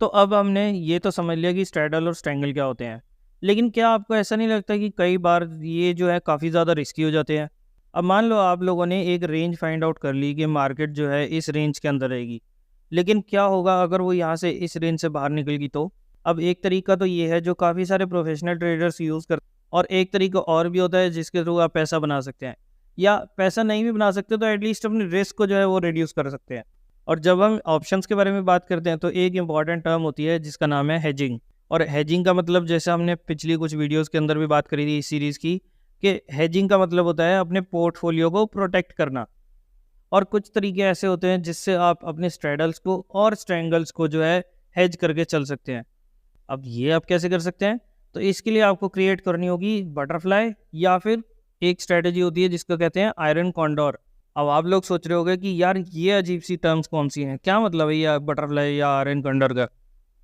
तो अब हमने ये तो समझ लिया कि स्ट्रैडल और स्ट्रैंगल क्या होते हैं, लेकिन क्या आपको ऐसा नहीं लगता कि कई बार ये जो है काफ़ी ज़्यादा रिस्की हो जाते हैं? अब मान लो आप लोगों ने एक रेंज फाइंड आउट कर ली कि मार्केट जो है इस रेंज के अंदर रहेगी, लेकिन क्या होगा अगर वो यहाँ से इस रेंज से बाहर निकल गई तो? अब एक तरीका तो ये है जो काफ़ी सारे प्रोफेशनल ट्रेडर्स यूज़ करते हैं, और एक तरीका और भी होता है जिसके थ्रू आप पैसा बना सकते हैं, या पैसा नहीं भी बना सकते तो एटलीस्ट अपने रिस्क को जो है वो रिड्यूस कर सकते हैं। और जब हम ऑप्शंस के बारे में बात करते हैं तो एक इंपॉर्टेंट टर्म होती है जिसका नाम है हेजिंग। और हेजिंग का मतलब, जैसे हमने पिछली कुछ वीडियोस के अंदर भी बात करी थी इस सीरीज़ की, कि हेजिंग का मतलब होता है अपने पोर्टफोलियो को प्रोटेक्ट करना। और कुछ तरीके ऐसे होते हैं जिससे आप अपने स्ट्रैडल्स को और स्ट्रैंगल्स को जो है हेज करके चल सकते हैं। अब ये आप कैसे कर सकते हैं? तो इसके लिए आपको क्रिएट करनी होगी बटरफ्लाई, या फिर एक स्ट्रैटेजी होती है जिसको कहते हैं आयरन कॉन्डोर। अब आप लोग सोच रहे होंगे कि यार ये अजीब सी टर्म्स कौन सी हैं, क्या मतलब है ये बटरफ्लाई या आयरन कॉन्डोर का?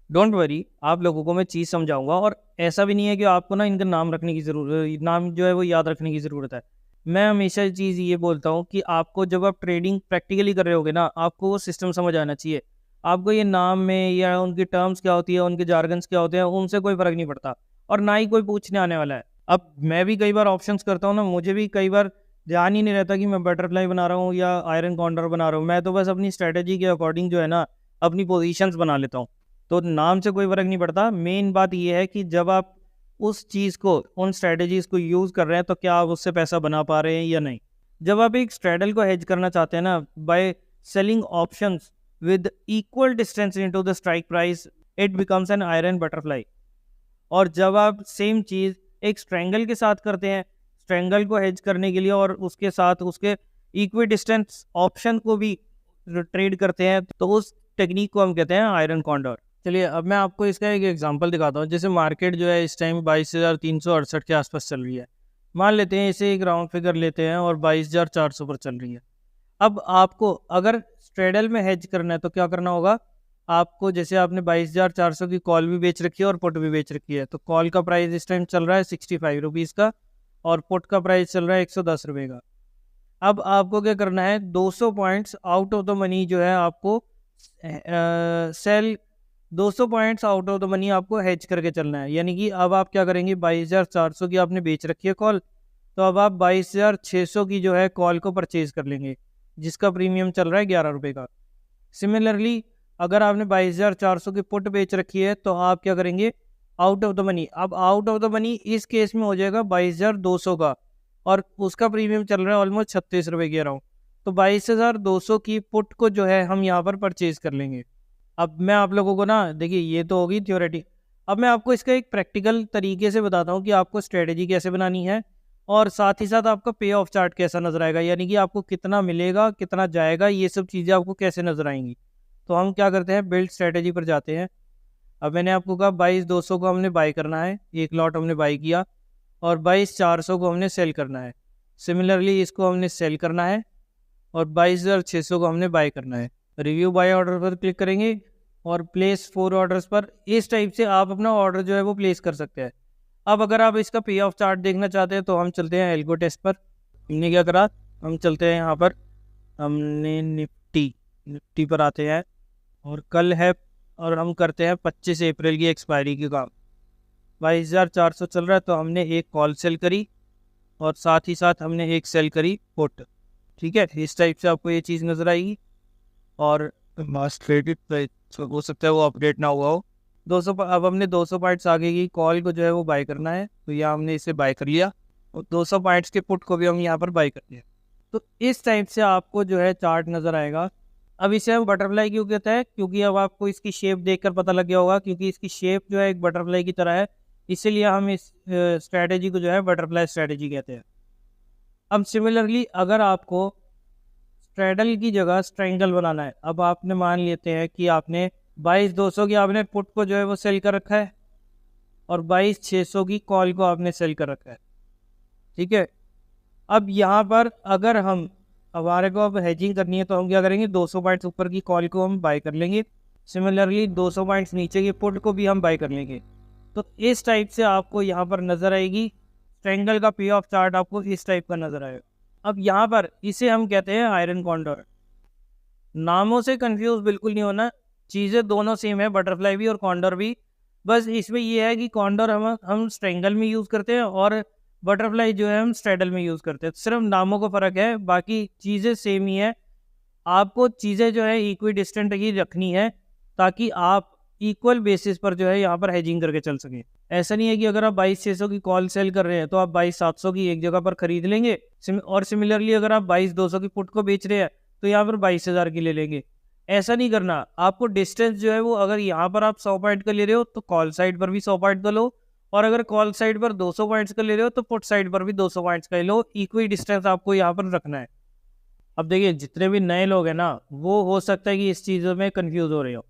डोंट वरी, आप लोगों को मैं चीज़ समझाऊंगा। और ऐसा भी नहीं है कि आपको ना इनका नाम रखने की ज़रूरत, नाम जो है वो याद रखने की ज़रूरत है। मैं हमेशा ये चीज़ ये बोलता हूँ कि आपको जब आप ट्रेडिंग प्रैक्टिकली कर रहे होगे ना, आपको वो सिस्टम समझ आना चाहिए। आपको ये नाम में या उनकी टर्म्स क्या होती है, उनके जार्गन्स क्या होते हैं, उनसे कोई फ़र्क नहीं पड़ता, और ना ही कोई पूछने आने वाला है। अब मैं भी कई बार ऑप्शंस करता हूँ ना, मुझे भी कई बार ध्यान ही नहीं रहता कि मैं बटरफ्लाई बना रहा हूँ या आयरन कॉन्डोर बना रहा हूँ। मैं तो बस अपनी स्ट्रैटेजी के अकॉर्डिंग जो है ना अपनी पोजीशंस बना लेता हूँ। तो नाम से कोई फ़र्क नहीं पड़ता। मेन बात ये है कि जब आप उस चीज़ को, उन स्ट्रैटेजीज़ को यूज़ कर रहे हैं तो क्या आप उससे पैसा बना पा रहे हैं या नहीं। जब आप एक स्ट्रैडल को हेज करना चाहते हैं ना by selling options with equal distance into the strike price, it becomes an iron butterfly. और जब आप सेम चीज़ एक स्ट्रैंगल के साथ करते हैं, स्ट्रैंगल को हेज करने के लिए, और उसके साथ उसके इक्वी डिस्टेंस ऑप्शन को भी ट्रेड करते हैं, तो उस टेक्निक को हम कहते हैं आयरन कॉन्डोर। चलिए अब मैं आपको इसका एक एग्जांपल दिखाता हूँ। जैसे मार्केट जो है इस टाइम 22,368 के आसपास चल रही है। मान लेते हैं इसे एक राउंड फिगर लेते हैं और 22,400 पर चल रही है। अब आपको अगर स्ट्रेडल में हेज करना है तो क्या करना होगा? आपको, जैसे आपने 22,400 की कॉल भी बेच रखी है और पुट भी बेच रखी है, तो कॉल का प्राइस इस टाइम चल रहा है 65 रुपीज़ का, और पुट का प्राइस चल रहा है 110 रुपये का। अब आपको क्या करना है? 200 points out of the money जो है आपको sell, 200 points out of the money आपको हेज करके चलना है। यानी कि अब आप क्या करेंगे? 22,400 की आपने बेच रखी है कॉल, तो अब आप 22,600 की जो है कॉल को परचेज कर लेंगे, जिसका प्रीमियम चल रहा है 11 रुपये का। सिमिलरली अगर आपने 22,400 की पुट बेच रखी है तो आप क्या करेंगे? आउट ऑफ द मनी, अब आउट ऑफ द मनी इस केस में हो जाएगा 22,200 का, और उसका प्रीमियम चल रहा है ऑलमोस्ट 36 रुपये के अराउंड। तो 22,200 की पुट को जो है हम यहाँ पर परचेज कर लेंगे। अब मैं आप लोगों को ना, देखिए ये तो होगी थ्योरेटिक, अब मैं आपको इसका एक प्रैक्टिकल तरीके से बताता हूँ कि आपको स्ट्रेटेजी कैसे बनानी है, और साथ ही साथ आपका पे ऑफ चार्ट कैसा नजर आएगा, यानी कि आपको कितना मिलेगा कितना जाएगा, ये सब चीज़ें आपको कैसे नजर आएंगी। तो हम क्या करते हैं? बिल्ड स्ट्रेटेजी पर जाते हैं। अब मैंने आपको कहा 22,200 को हमने बाई करना है, एक लॉट हमने बाई किया, और 22,400 को हमने सेल करना है। सिमिलरली इसको हमने सेल करना है, और 22,600 को हमने बाई करना है। रिव्यू बाय ऑर्डर पर क्लिक करेंगे और प्लेस 4 ऑर्डर्स पर, इस टाइप से आप अपना ऑर्डर जो है वो प्लेस कर सकते हैं। अब अगर आप इसका पे ऑफ चार्ट देखना चाहते हैं तो हम चलते हैं एल्गो टेस्ट पर। हमने क्या करा? हम चलते हैं यहाँ पर, हमने निफ्टी पर आते हैं, और कल है, और हम करते हैं 25 अप्रैल की एक्सपायरी की काम। 22,400 चल रहा है तो हमने एक कॉल सेल करी, और साथ ही साथ हमने एक सेल करी पुट। ठीक है, इस टाइप से आपको ये चीज़ नज़र आएगी। और मास्ट क्रेडिट हो सकता है वो अपडेट ना हुआ हो। 200 अब हमने 200 पॉइंट्स आगे की कॉल को जो है वो बाय करना है, तो यहाँ हमने इसे बाय कर लिया, और 200 पॉइंट्स के पुट को भी हम यहाँ पर बाय कर लिया। तो इस टाइप से आपको जो है चार्ट नज़र आएगा। अब इसे हम बटरफ्लाई क्यों कहते हैं? क्योंकि अब आपको इसकी शेप देखकर पता लग गया होगा, क्योंकि इसकी शेप जो है एक बटरफ्लाई की तरह है, इसीलिए हम इस स्ट्रैटेजी को जो है बटरफ्लाई स्ट्रैटेजी कहते हैं। अब सिमिलरली अगर आपको स्ट्रैडल की जगह स्ट्रैंगल बनाना है, अब आपने मान लेते हैं कि आपने 22,200 की आपने पुट को जो है वो सेल कर रखा है, और 22,600 की कॉल को आपने सेल कर रखा है। ठीक है, अब यहाँ पर अगर हम, हमारे को अब हेजिंग करनी है तो हम क्या करेंगे? 200 पॉइंट्स ऊपर की कॉल को हम बाय कर लेंगे, सिमिलरली 200 पॉइंट्स नीचे की पुट को भी हम बाय कर लेंगे। तो इस टाइप से आपको यहाँ पर नज़र आएगी, ट्रायंगल का पे ऑफ चार्ट आपको इस टाइप का नज़र आएगा। अब यहाँ पर इसे हम कहते हैं आयरन कॉन्डोर। नामों से कंफ्यूज बिल्कुल नहीं होना, चीज़ें दोनों सेम है, बटरफ्लाई भी और कॉन्डोर भी। बस इसमें ये है कि कॉन्डोर हम स्ट्रेंगल में यूज़ करते हैं और बटरफ्लाई जो है हम स्ट्रेडल में यूज़ करते हैं। सिर्फ नामों का फ़र्क है, बाकी चीज़ें सेम ही है। आपको चीज़ें जो है इक्वी डिस्टेंट ही रखनी है, ताकि आप इक्वल बेसिस पर जो है यहाँ पर हेजिंग करके चल सकें। ऐसा नहीं है कि अगर आप 22,600 की कॉल सेल कर रहे हैं तो आप 22,700 की एक जगह पर खरीद लेंगे, और सिमिलरली अगर आप 22,200 की पुट को बेच रहे हैं तो यहाँ पर 22,000 की ले लेंगे। ऐसा नहीं करना। आपको डिस्टेंस जो है वो, अगर यहाँ पर आप 100 पॉइंट का ले रहे हो तो कॉल साइड पर भी 100 पॉइंट का लो, और अगर कॉल साइड पर 200 पॉइंट्स का ले रहे हो तो पुट साइड पर भी 200 पॉइंट्स का लो। इक्वी डिस्टेंस आपको यहाँ पर रखना है। अब देखिए, जितने भी नए लोग हैं ना, वो हो सकता है कि इस चीज़ों में कंफ्यूज हो रहे हो,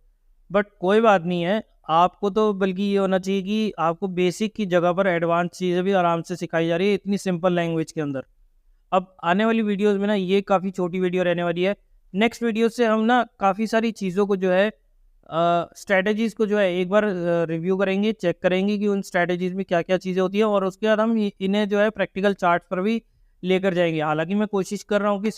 बट कोई बात नहीं है। आपको तो बल्कि ये होना चाहिए कि आपको बेसिक की जगह पर एडवांस चीज़ें भी आराम से सिखाई जा रही है इतनी सिंपल लैंग्वेज के अंदर। अब आने वाली वीडियोस में ना, ये काफ़ी छोटी वीडियो रहने वाली है। नेक्स्ट वीडियो से हम ना काफ़ी सारी चीज़ों को जो है, स्ट्रैटेजीज़ को जो है एक बार रिव्यू करेंगे, चेक करेंगे कि उन स्ट्रैटेजीज़ में क्या क्या चीज़ें होती हैं, और उसके बाद हम इन्हें जो है प्रैक्टिकल चार्ट पर भी लेकर जाएंगे। हालांकि मैं कोशिश कर रहा हूँ कि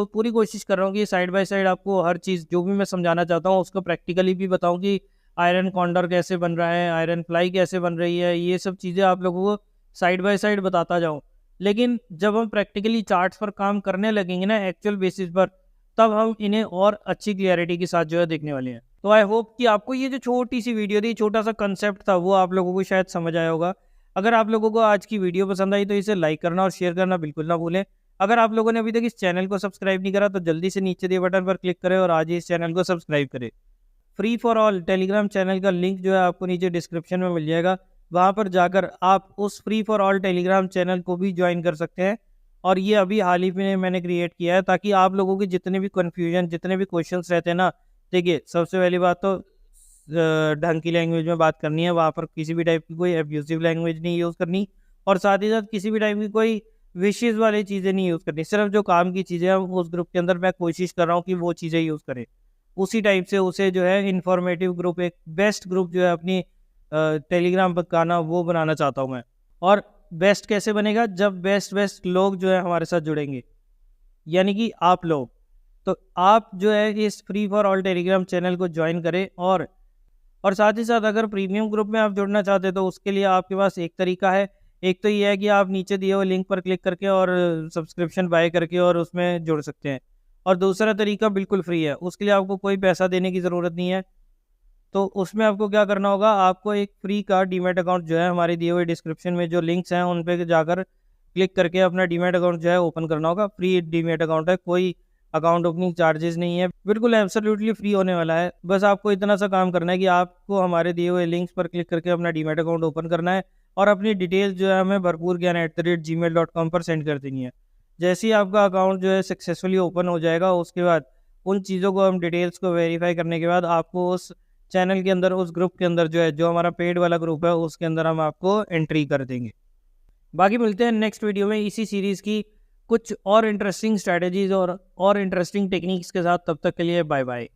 पूरी कोशिश कर रहा हूँ कि साइड बाय साइड आपको हर चीज़ जो भी मैं समझाना चाहता हूँ उसको प्रैक्टिकली भी बताऊँ कि आयरन कॉन्डर कैसे बन रहा है, आयरन फ्लाई कैसे बन रही है, ये सब चीज़ें आप लोगों को साइड बाय साइड बताता जाऊँ। लेकिन जब हम प्रैक्टिकली चार्ट्स पर काम करने लगेंगे ना एक्चुअल बेसिस पर, तब हम इन्हें और अच्छी क्लियरिटी के साथ जो है देखने वाले हैं। तो आई होप कि आपको ये जो छोटी सी वीडियो थी, छोटा सा कंसेप्ट था, वो आप लोगों को शायद समझ आया होगा। अगर आप लोगों को आज की वीडियो पसंद आई तो इसे लाइक करना और शेयर करना बिल्कुल ना भूलें। अगर आप लोगों ने अभी तक इस चैनल को सब्सक्राइब नहीं करा तो जल्दी से नीचे दिए बटन पर क्लिक करें और आज ही इस चैनल को सब्सक्राइब करें। Free for all Telegram channel का लिंक जो है आपको नीचे डिस्क्रिप्शन में मिल जाएगा। वहाँ पर जाकर आप उस free for all Telegram channel को भी ज्वाइन कर सकते हैं, और ये अभी हाल ही में मैंने क्रिएट किया है, ताकि आप लोगों के जितने भी कन्फ्यूजन, जितने भी क्वेश्चंस रहते हैं ना, देखिए सबसे पहली बात तो ढंग की लैंग्वेज में बात करनी है। वहाँ पर किसी भी टाइप की कोई एब्यूसिव लैंग्वेज नहीं यूज़ करनी, और साथ ही साथ किसी भी टाइप की कोई विशेष वाली चीज़ें नहीं यूज़ करनी। सिर्फ जो काम की चीज़ें हैं उस ग्रुप के अंदर मैं कोशिश कर रहा हूँ कि वो चीज़ें यूज़ करें। उसी टाइप से उसे जो है इन्फॉर्मेटिव ग्रुप, एक बेस्ट ग्रुप जो है अपनी टेलीग्राम पर का ना, वो बनाना चाहता हूँ मैं। और बेस्ट कैसे बनेगा? जब बेस्ट बेस्ट लोग जो है हमारे साथ जुड़ेंगे, यानी कि आप लोग। तो आप जो है इस free for all Telegram channel को ज्वाइन करें, और साथ ही साथ अगर प्रीमियम ग्रुप में आप जुड़ना चाहते हैं तो उसके लिए आपके पास एक तरीका है। एक तो ये है कि आप नीचे दिए हुए लिंक पर क्लिक करके और सब्सक्रिप्शन बाय करके और उसमें जुड़ सकते हैं, और दूसरा तरीका बिल्कुल फ्री है, उसके लिए आपको कोई पैसा देने की ज़रूरत नहीं है। तो उसमें आपको क्या करना होगा, आपको एक फ्री का डीमैट अकाउंट जो है हमारे दिए हुए डिस्क्रिप्शन में जो लिंक्स हैं उन पे जाकर क्लिक करके अपना डीमैट अकाउंट जो है ओपन करना होगा। फ्री डीमैट अकाउंट है, कोई अकाउंट ओपनिंग चार्जेस नहीं है, बिल्कुल एब्सोल्युटली फ्री होने वाला है। बस आपको इतना सा काम करना है कि आपको हमारे दिए हुए लिंक्स पर क्लिक करके अपना डीमैट अकाउंट ओपन करना है, और अपनी डिटेल्स जो है हमें भरपूरज्ञान@gmail.com पर सेंड कर देनी है। जैसे ही आपका अकाउंट जो है सक्सेसफुली ओपन हो जाएगा, उसके बाद उन चीज़ों को, हम डिटेल्स को वेरीफाई करने के बाद आपको उस चैनल के अंदर, उस ग्रुप के अंदर जो है, जो हमारा पेड वाला ग्रुप है, उसके अंदर हम आपको एंट्री कर देंगे। बाकी मिलते हैं नेक्स्ट वीडियो में इसी सीरीज़ की कुछ और इंटरेस्टिंग स्ट्रैटेजीज़ और इंटरेस्टिंग टेक्निक्स के साथ। तब तक के लिए बाय बाय।